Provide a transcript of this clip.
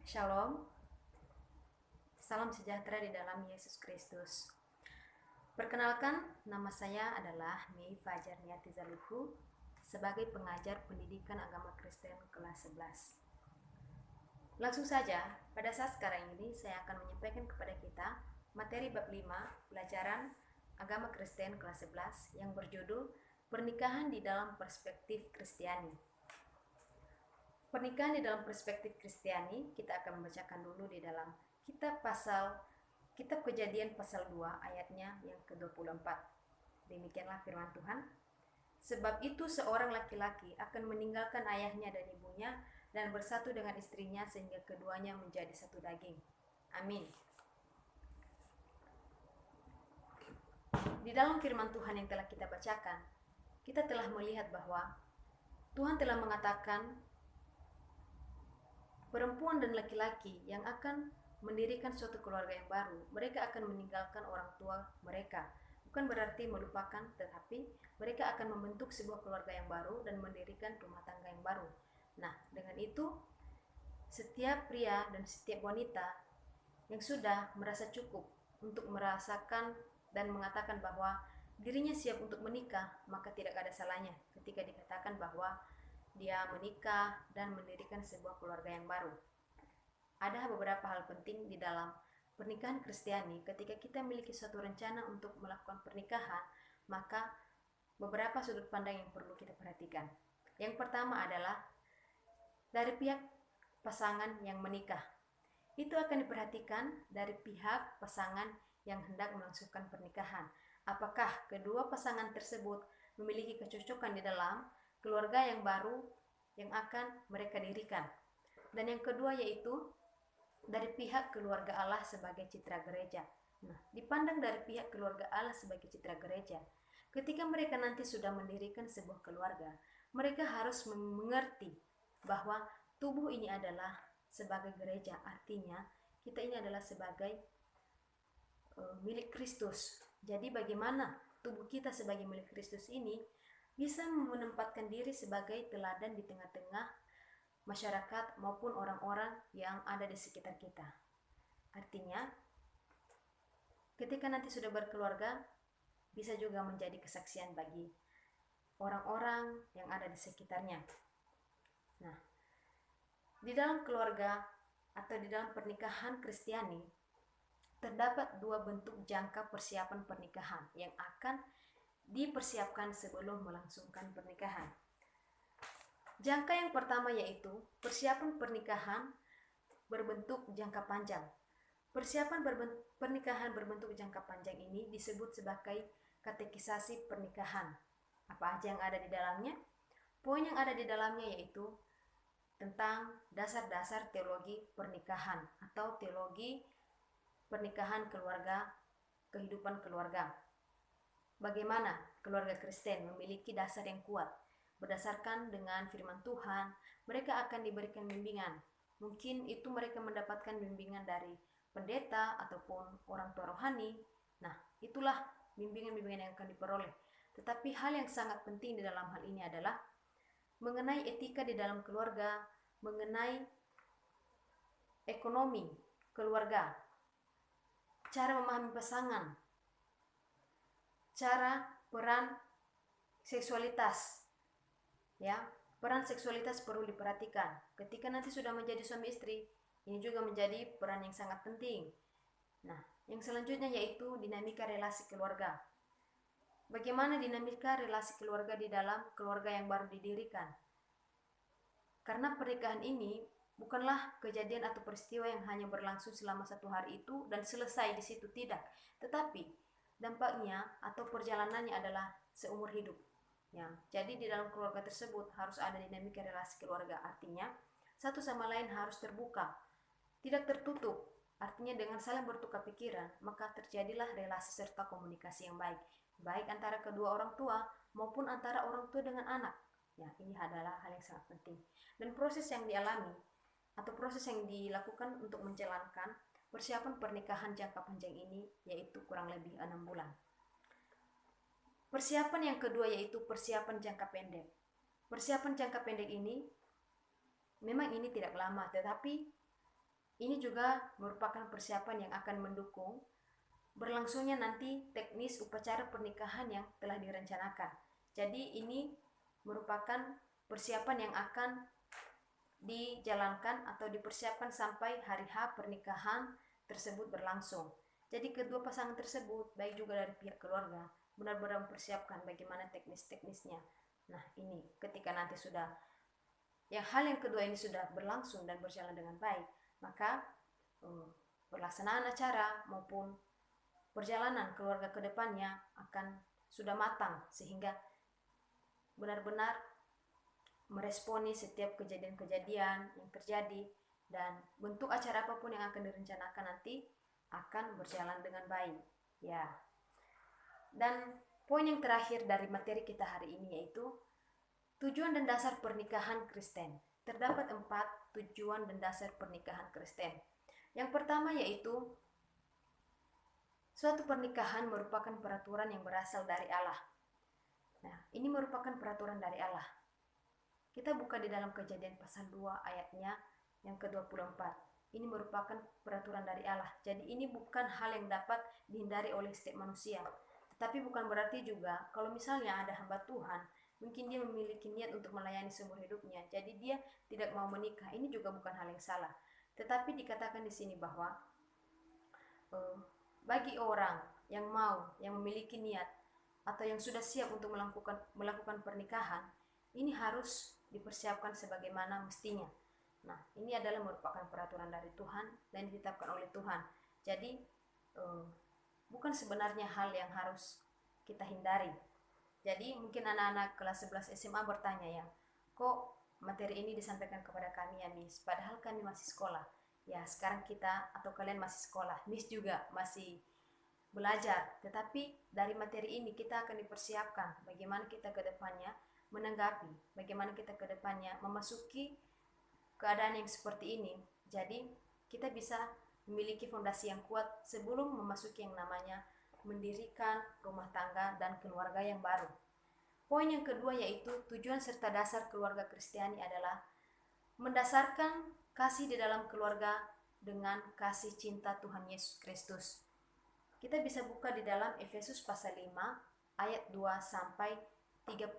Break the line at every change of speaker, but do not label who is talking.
Shalom, salam sejahtera di dalam Yesus Kristus. Perkenalkan, nama saya adalah Mei Fajar Niati Zaluhu sebagai pengajar pendidikan agama Kristen kelas 11. Langsung saja, pada saat sekarang ini saya akan menyampaikan kepada kita materi bab 5 pelajaran agama Kristen kelas 11 yang berjudul Pernikahan di dalam Perspektif Kristiani. Pernikahan di dalam perspektif Kristiani, kita akan membacakan dulu di dalam Kitab Kejadian pasal 2 ayatnya yang ke-24. Demikianlah firman Tuhan. Sebab itu seorang laki-laki akan meninggalkan ayahnya dan ibunya dan bersatu dengan istrinya sehingga keduanya menjadi satu daging. Amin. Di dalam firman Tuhan yang telah kita bacakan, kita telah melihat bahwa Tuhan telah mengatakan perempuan dan laki-laki yang akan mendirikan suatu keluarga yang baru, mereka akan meninggalkan orang tua mereka. Bukan berarti melupakan, tetapi mereka akan membentuk sebuah keluarga yang baru dan mendirikan rumah tangga yang baru. Nah, dengan itu, setiap pria dan setiap wanita yang sudah merasa cukup untuk merasakan dan mengatakan bahwa dirinya siap untuk menikah, maka tidak ada salahnya ketika dikatakan bahwa dia menikah dan mendirikan sebuah keluarga yang baru. Ada beberapa hal penting di dalam pernikahan Kristiani. Ketika kita memiliki suatu rencana untuk melakukan pernikahan, maka beberapa sudut pandang yang perlu kita perhatikan. Yang pertama adalah dari pihak pasangan yang menikah. Itu akan diperhatikan dari pihak pasangan yang hendak melangsungkan pernikahan. Apakah kedua pasangan tersebut memiliki kecocokan di dalam keluarga yang baru yang akan mereka dirikan. Dan yang kedua yaitu dari pihak keluarga Allah sebagai citra gereja. Nah, dipandang dari pihak keluarga Allah sebagai citra gereja, ketika mereka nanti sudah mendirikan sebuah keluarga, mereka harus mengerti bahwa tubuh ini adalah sebagai gereja. Artinya, kita ini adalah sebagai milik Kristus. Jadi bagaimana tubuh kita sebagai milik Kristus ini bisa menempatkan diri sebagai teladan di tengah-tengah masyarakat maupun orang-orang yang ada di sekitar kita. Artinya, ketika nanti sudah berkeluarga, bisa juga menjadi kesaksian bagi orang-orang yang ada di sekitarnya. Nah, di dalam keluarga atau di dalam pernikahan Kristiani, terdapat dua bentuk jangka persiapan pernikahan yang akan dipersiapkan sebelum melangsungkan pernikahan. Jangka yang pertama yaitu persiapan pernikahan berbentuk jangka panjang. Persiapan pernikahan berbentuk jangka panjang ini disebut sebagai katekisasi pernikahan. Apa aja yang ada di dalamnya? Poin yang ada di dalamnya yaitu tentang dasar-dasar teologi pernikahan atau teologi pernikahan keluarga, kehidupan keluarga. Bagaimana keluarga Kristen memiliki dasar yang kuat. Berdasarkan dengan firman Tuhan, mereka akan diberikan bimbingan. Mungkin itu mereka mendapatkan bimbingan dari pendeta ataupun orang tua rohani. Nah, itulah bimbingan-bimbingan yang akan diperoleh. Tetapi hal yang sangat penting di dalam hal ini adalah mengenai etika di dalam keluarga, mengenai ekonomi keluarga, cara memahami pasangan, cara peran seksualitas. Ya, peran seksualitas perlu diperhatikan. Ketika nanti sudah menjadi suami istri, ini juga menjadi peran yang sangat penting. Nah, yang selanjutnya yaitu dinamika relasi keluarga. Bagaimana dinamika relasi keluarga di dalam keluarga yang baru didirikan? Karena pernikahan ini bukanlah kejadian atau peristiwa yang hanya berlangsung selama satu hari itu dan selesai di situ, tidak. Tetapi dampaknya atau perjalanannya adalah seumur hidup. Ya, jadi di dalam keluarga tersebut harus ada dinamika relasi keluarga. Artinya satu sama lain harus terbuka, tidak tertutup. Artinya dengan saling bertukar pikiran, maka terjadilah relasi serta komunikasi yang baik, baik antara kedua orang tua maupun antara orang tua dengan anak. Ya, ini adalah hal yang sangat penting. Dan proses yang dialami atau proses yang dilakukan untuk menjalankan persiapan pernikahan jangka panjang ini yaitu kurang lebih 6 bulan. Persiapan yang kedua yaitu persiapan jangka pendek. Persiapan jangka pendek ini memang ini tidak lama, tetapi Ini juga merupakan persiapan yang akan mendukung berlangsungnya nanti teknis upacara pernikahan yang telah direncanakan. Jadi ini merupakan persiapan yang akan dijalankan atau dipersiapkan sampai hari H pernikahan tersebut berlangsung. Jadi kedua pasangan tersebut, baik juga dari pihak keluarga, benar-benar mempersiapkan bagaimana teknis-teknisnya. Nah ini ketika nanti sudah hal yang kedua ini sudah berlangsung dan berjalan dengan baik, maka pelaksanaan acara maupun perjalanan keluarga ke depannya akan sudah matang sehingga benar-benar meresponi setiap kejadian-kejadian yang terjadi, dan bentuk acara apapun yang akan direncanakan nanti akan berjalan dengan baik. Ya. Dan poin yang terakhir dari materi kita hari ini yaitu tujuan dan dasar pernikahan Kristen. Terdapat 4 tujuan dan dasar pernikahan Kristen. Yang pertama yaitu suatu pernikahan merupakan peraturan yang berasal dari Allah. Nah, ini merupakan peraturan dari Allah. Kita buka di dalam Kejadian pasal 2 ayatnya yang ke-24. Ini merupakan peraturan dari Allah. Jadi ini bukan hal yang dapat dihindari oleh setiap manusia. Tetapi bukan berarti juga kalau misalnya ada hamba Tuhan, mungkin dia memiliki niat untuk melayani seumur hidupnya, jadi dia tidak mau menikah. Ini juga bukan hal yang salah. Tetapi dikatakan di sini bahwa bagi orang yang mau, yang memiliki niat atau yang sudah siap untuk melakukan pernikahan, ini harus dipersiapkan sebagaimana mestinya. Nah, ini adalah merupakan peraturan dari Tuhan dan ditetapkan oleh Tuhan. Jadi bukan sebenarnya hal yang harus kita hindari. Jadi mungkin anak-anak kelas 11 SMA bertanya, ya, kok materi ini disampaikan kepada kami ya Miss, padahal kami masih sekolah. Ya, sekarang kita atau kalian masih sekolah, Miss juga masih belajar, tetapi dari materi ini kita akan dipersiapkan bagaimana kita ke depannya menanggapi, bagaimana kita ke depannya memasuki keadaan yang seperti ini. Jadi kita bisa memiliki fondasi yang kuat sebelum memasuki yang namanya mendirikan rumah tangga dan keluarga yang baru. Poin yang kedua yaitu tujuan serta dasar keluarga Kristiani adalah mendasarkan kasih di dalam keluarga dengan kasih cinta Tuhan Yesus Kristus. Kita bisa buka di dalam Efesus pasal 5 ayat 2 sampai 31.